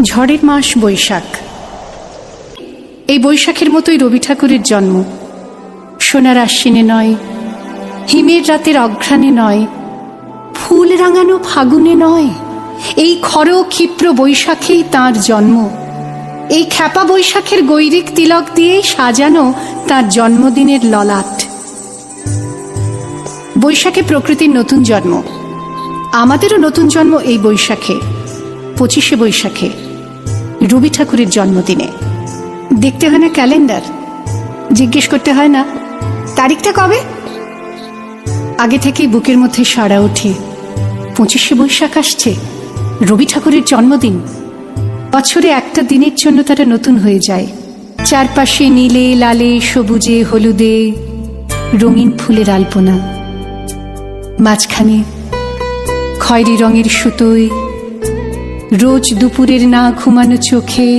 ঝড়ের মাস বৈশাখ। এই বৈশাখের মতোই রবি ঠাকুরের জন্ম। সোনার আশ্বিনে নয়, হিমের রাতের অঘ্রাণে নয়, ফুল রাঙানো ফাগুনে নয়, এই খর ক্ষিপ্র বৈশাখেই তাঁর জন্ম। এই খ্যাপা বৈশাখের গৈরিক তিলক দিয়েই সাজানো তাঁর জন্মদিনের ললাট। বৈশাখে প্রকৃতির নতুন জন্ম, আমাদেরও নতুন জন্ম এই বৈশাখে, 25শে বৈশাখে, রবি ঠাকুরের জন্মদিনে। দেখতে হয় না ক্যালেন্ডার, জিজ্ঞেস করতে হয় না তারিখটা কবে। আগে থেকেই বুকের মধ্যে সাড়া ওঠে, 25শে বৈশাখ আসছে, রবি ঠাকুরের জন্মদিন। বছরে একটা দিনের জন্য তারা নতুন হয়ে যায়। চারপাশে নীলে লালে সবুজে হলুদে রঙিন ফুলের আলপনা, মাঝখানে খয়েরি রঙের সুতোয় রোজ দুপুরের না ঘুমানো চোখে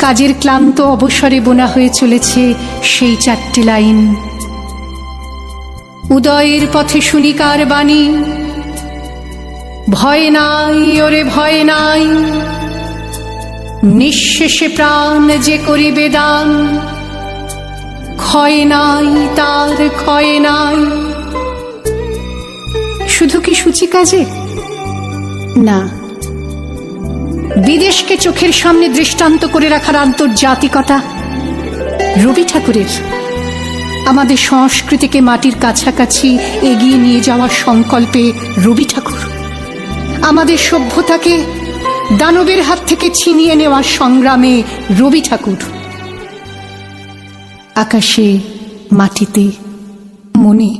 কাজের ক্লান্ত অবসরে বোনা হয়ে চলেছে সেই 4টে লাইন। উদয়ের পথে শুনিকার বাণী, ভয় নাই ওরে ভয় নাই, নিঃশেষে প্রাণ যে করিবে দান, ক্ষয় নাই তার ক্ষয় নাই। শুধু কি সূচি কাজে? না, বিদেশকে চোখের সামনে দৃষ্টান্ত করে রাখার আন্তর্জাতিকতা রবি ঠাকুরের। আমাদের সংস্কৃতিকে মাটির কাছাকাছি এগিয়ে নিয়ে যাওয়ার সংকল্পে রবি ঠাকুর। আমাদের সভ্যতাকে দানবের হাত থেকে ছিনিয়ে নেওয়ার সংগ্রামে রবি ঠাকুর। আকাশে, মাটিতে, মনে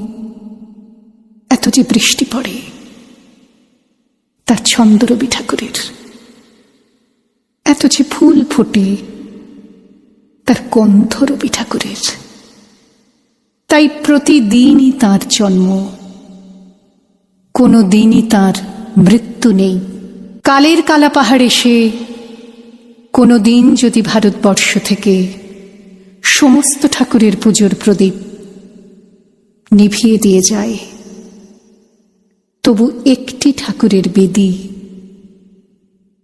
এত যে বৃষ্টি পড়ে, তার ছন্দ রবি ঠাকুরের। এত যে ফুল ফোটে, তার গন্ধ রবি ঠাকুরের। তাই প্রতিদিনই তাঁর জন্ম, কোনো দিনই তাঁর মৃত্যু নেই। কালের কালা পাহাড় এসে কোনো দিন যদি ভারতবর্ষ থেকে সমস্ত ঠাকুরের পুজোর প্রদীপ নিভিয়ে দিয়ে যায়, তবু একটি ঠাকুরের বেদী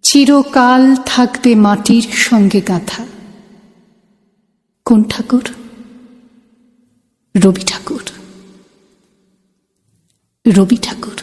চিরকাল থাকবে মাটির সঙ্গে গাঁথা। কোন ঠাকুর? রবি ঠাকুর। রবি ঠাকুর।